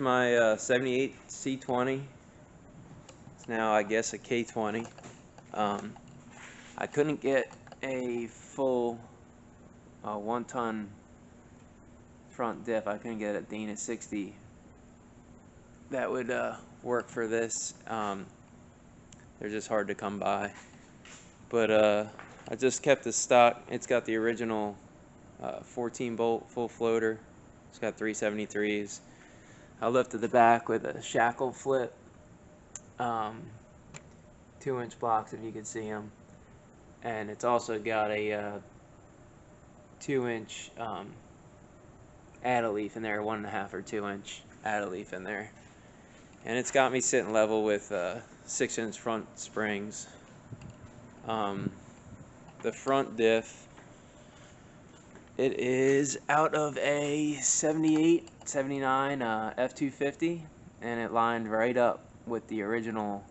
my 78 C20. It's now, I guess, a K20. I couldn't get a full 1-ton front diff. I couldn't get a Dana 60 that would work for this. They're just hard to come by. But I just kept the stock. It's got the original 14 bolt full floater. It's got 373s. I lifted the back with a shackle flip, 2-inch blocks if you can see them, and it's also got a 2-inch add-a-leaf in there, 1.5 or 2-inch add-a-leaf in there, and it's got me sitting level with 6-inch front springs. The front diff, it is out of a 78, 79 F250, and it lined right up with the original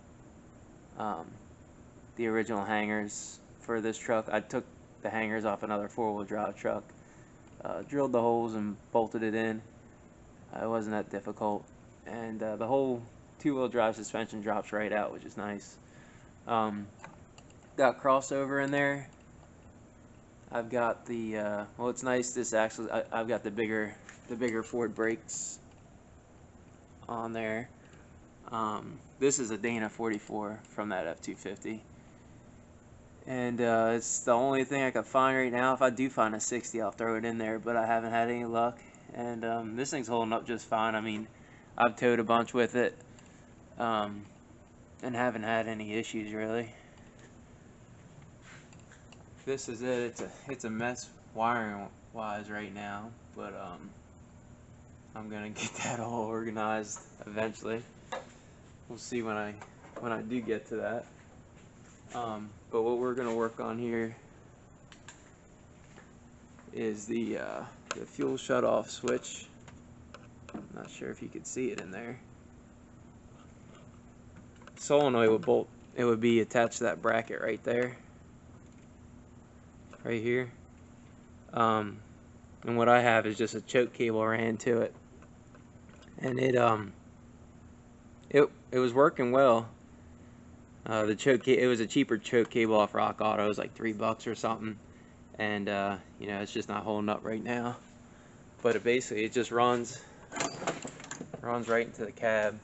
hangers for this truck. I took the hangers off another 4-wheel drive truck, drilled the holes and bolted it in. It wasn't that difficult, and the whole 2-wheel drive suspension drops right out, which is nice. Got crossover in there. I've got the well, it's nice. This actually, I've got the bigger Ford brakes on there. This is a Dana 44 from that F250, and it's the only thing I can find right now. If I do find a 60, I'll throw it in there, but I haven't had any luck. And this thing's holding up just fine. I mean, I've towed a bunch with it, and haven't had any issues really. This is it. It's a mess wiring wise right now, but I'm gonna get that all organized eventually. We'll see when I do get to that. But what we're gonna work on here is the fuel shutoff switch. I'm not sure if you could see it in there. Solenoid would bolt. It would be attached to that bracket right there. Right here, and what I have is just a choke cable ran to it, and it was working well. The choke it was a cheaper choke cable off Rock Auto. It was like $3 or something, and you know, it's just not holding up right now. But it basically just runs right into the cab.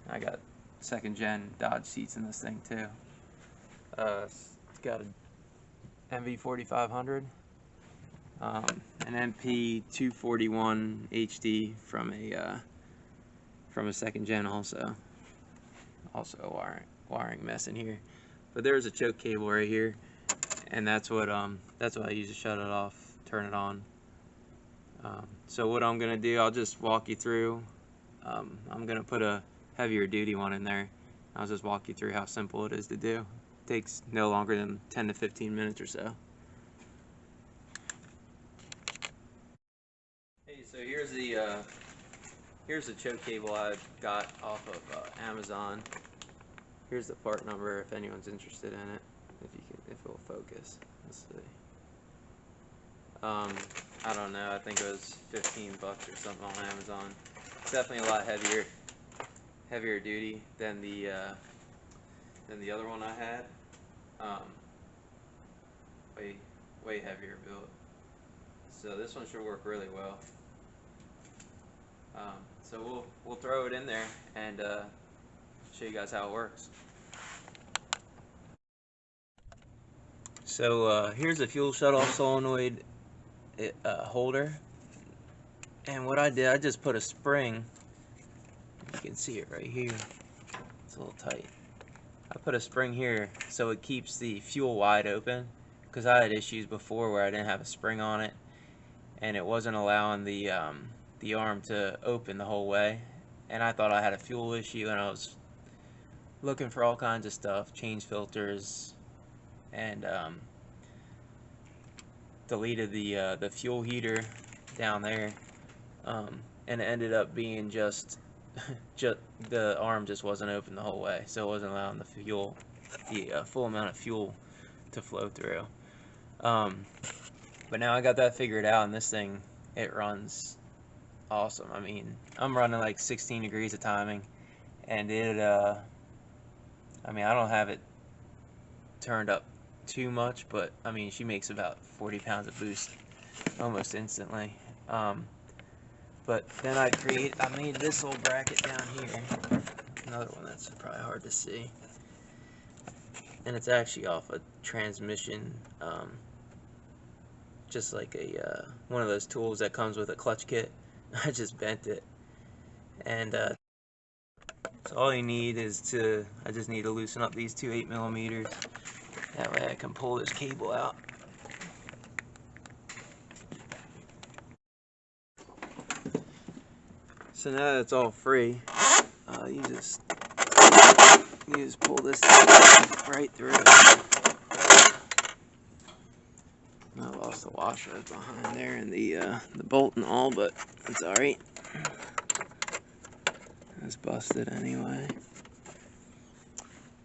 I got 2nd gen Dodge seats in this thing too. It's got a MV 4500, an MP 241 HD from a 2nd gen also a wiring mess in here. But there's a choke cable right here, and that's what I use to shut it off, turn it on. So what I'm gonna do, I'll just walk you through. I'm gonna put a heavier duty one in there. I'll just walk you through how simple it is to do. Takes no longer than 10 to 15 minutes or so. Hey, so here's the choke cable I got off of Amazon. Here's the part number if anyone's interested in it. If it will focus. Let's see. I don't know. I think it was $15 or something on Amazon. It's definitely a lot heavier duty than the other one I had. Way heavier built. So this one should work really well. So we'll throw it in there and show you guys how it works. So here's a fuel shutoff solenoid holder, and what I did, I just put a spring. You can see it right here. It's a little tight. I put a spring here so it keeps the fuel wide open, because I had issues before where I didn't have a spring on it and it wasn't allowing the arm to open the whole way, and I thought I had a fuel issue, and I was looking for all kinds of stuff, change filters, and deleted the fuel heater down there, and it ended up being just the arm just wasn't open the whole way, so it wasn't allowing the full amount of fuel to flow through. But now I got that figured out, and this thing, it runs awesome. I mean, I'm running like 16 degrees of timing, and it, I mean, I don't have it turned up too much, but I mean, she makes about 40 pounds of boost almost instantly. But then I made this little bracket down here, another one that's probably hard to see, and it's actually off a transmission, just like a one of those tools that comes with a clutch kit. I just bent it, and so all you need is I just need to loosen up these two 8mm. That way I can pull this cable out. So now that it's all free, you just pull this right through. I lost the washer behind there and the bolt and all, but it's alright. It's busted anyway.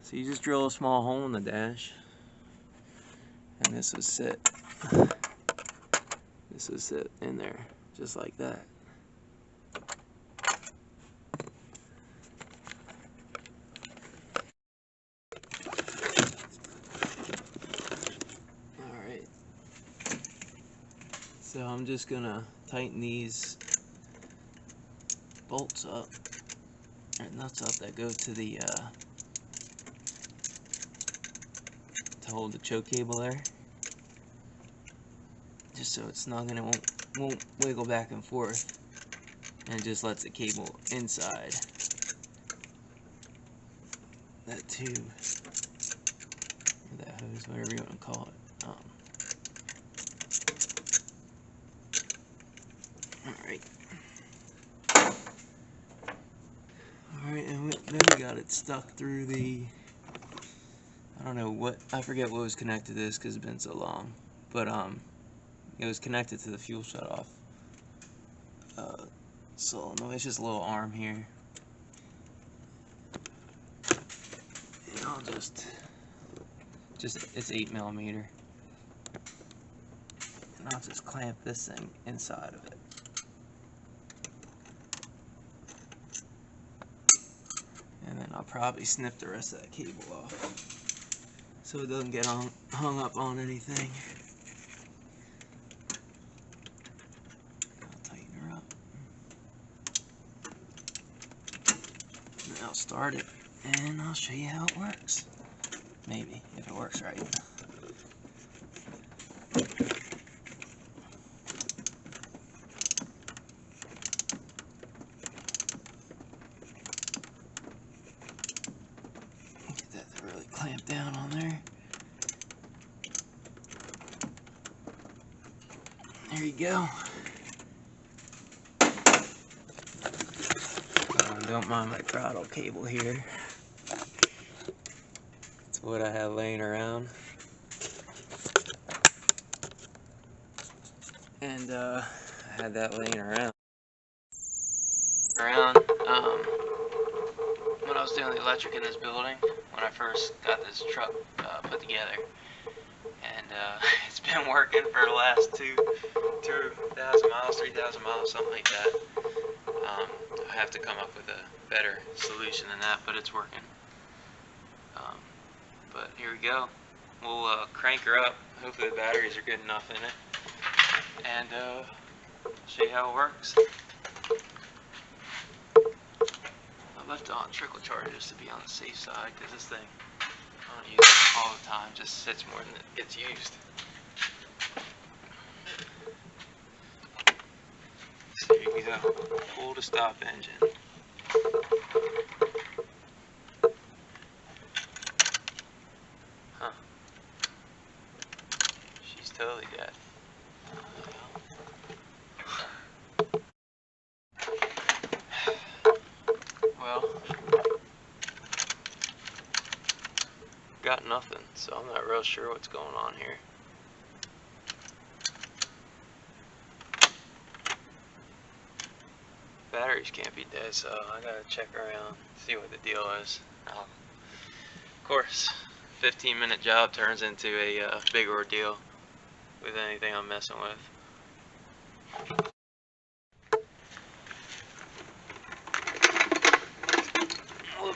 So you just drill a small hole in the dash, and this would sit. This would sit in there just like that. Alright. So I'm just gonna tighten these bolts up, or nuts up, that go to the to hold the choke cable there, just so it's snug and it won't wiggle back and forth, and it just lets the cable inside that tube, or that hose, whatever you want to call it. Alright, and then we got it stuck through the, I don't know what, I forget what was connected to this because it's been so long, but it was connected to the fuel shutoff solenoid. It's just a little arm here, and I'll just it's 8mm, and I'll just clamp this thing inside of it. And then I'll probably snip the rest of that cable off so it doesn't get hung up on anything. I'll tighten her up. And then I'll start it, and I'll show you how it works. Maybe, if it works right. Clamp down on there. There you go. Don't mind my throttle cable here. It's what I have laying around. And I had that laying around. When I was doing the electric in this building, when I first got this truck put together, and it's been working for the last 2,000 miles, 3,000 miles, something like that. I have to come up with a better solution than that, but it's working. But here we go. We'll crank her up. Hopefully the batteries are good enough in it, and show you how it works. I left it on trickle charge just to be on the safe side, because this thing, I don't use it all the time, just sits more than it gets used. So here we go. Pull to stop engine. Huh. She's totally dead. Well, got nothing, so I'm not real sure what's going on here. Batteries can't be dead, so I gotta check around, see what the deal is. Of course, 15-minute job turns into a big ordeal with anything I'm messing with.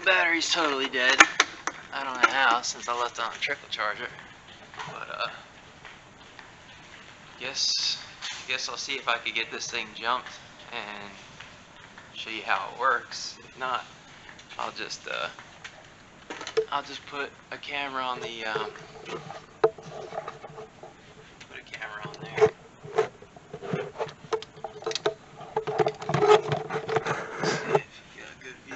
battery's totally dead. I don't know how, since I left it on a trickle charger. But guess I'll see if I could get this thing jumped and show you how it works. If not, I'll just put a camera on the there. See if you get a good view.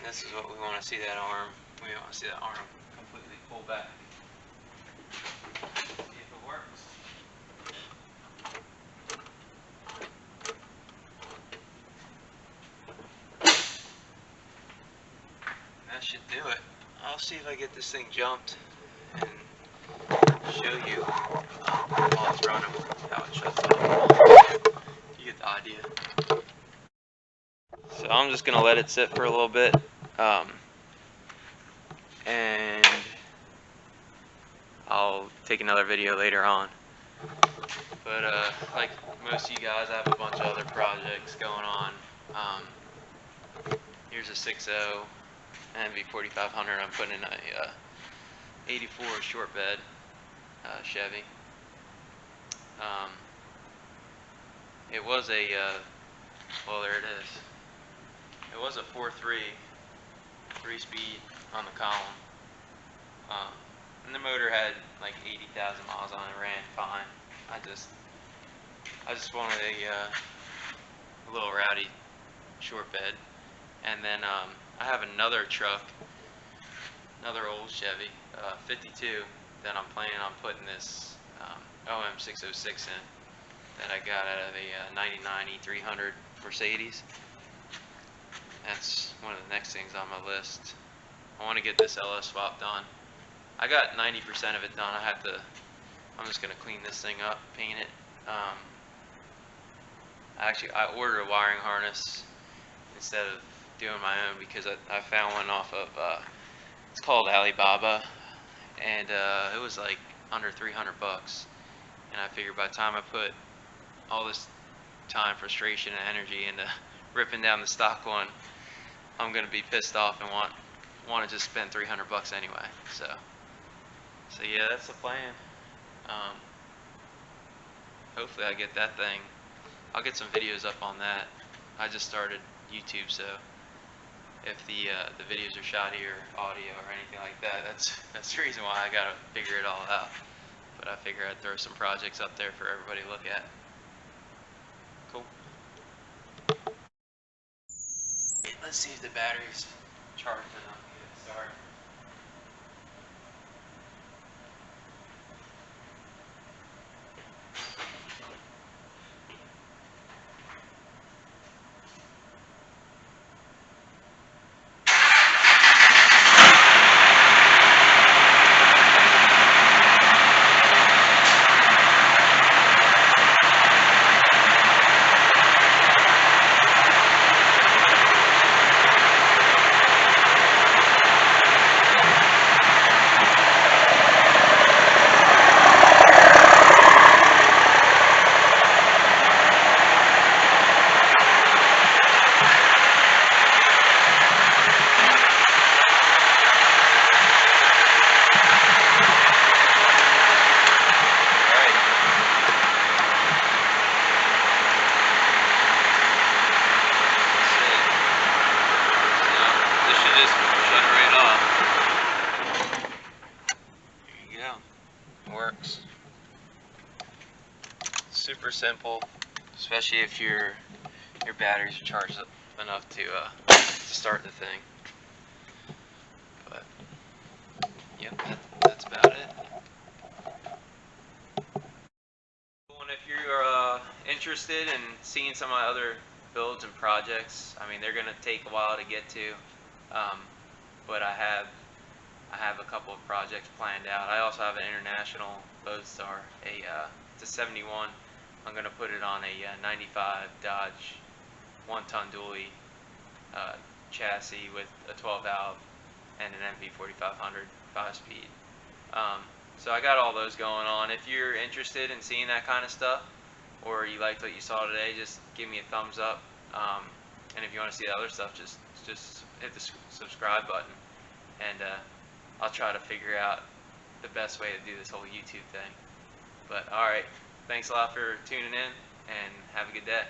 This is what we want to see that arm. We want to see that arm completely pull back. See if it works. That should do it. I'll see if I get this thing jumped and show you while it's running how it shuts off. You get the idea. So I'm just going to let it sit for a little bit. And I'll take another video later on. But like most of you guys, I have a bunch of other projects going on. Here's a 6.0 MV4500. I'm putting in a 84 short bed Chevy. It was a well, there it is. It was a 4.3 3-speed on the column, and the motor had like 80,000 miles on it. Ran fine. I just wanted a little rowdy short bed. And then I have another truck, another old Chevy 52 that I'm planning on putting this OM606 in, that I got out of a 99 E300 Mercedes. That's one of the next things on my list. I want to get this LS swap done. I got 90% of it done. I'm just going to clean this thing up, paint it. I ordered a wiring harness instead of doing my own, because I found one off of, it's called Alibaba, and it was like under 300 bucks. And I figured by the time I put all this time, frustration, and energy into ripping down the stock one, I'm gonna be pissed off and want to just spend 300 bucks anyway. So yeah, that's the plan. Hopefully I get that thing. I'll get some videos up on that. I just started YouTube, so if the videos are shoddy or audio or anything like that, that's the reason why I gotta figure it all out. But I figure I'd throw some projects up there for everybody to look at. Cool. Let's see if the battery's charged enough to get it started. Works. Super simple, especially if your batteries are charged up enough to start the thing. But yep, that's about it. And if you're interested in seeing some of my other builds and projects, I mean, they're gonna take a while to get to, but I have I have a couple of projects planned out. I also have an International Lodestar, it's a 71. I'm going to put it on a 95 Dodge 1-ton dually chassis with a 12 valve and an MV 4500 5-speed. So I got all those going on. If you're interested in seeing that kind of stuff, or you liked what you saw today, just give me a thumbs up. And if you want to see the other stuff, just hit the subscribe button, and I'll try to figure out the best way to do this whole YouTube thing. But alright, thanks a lot for tuning in, and have a good day.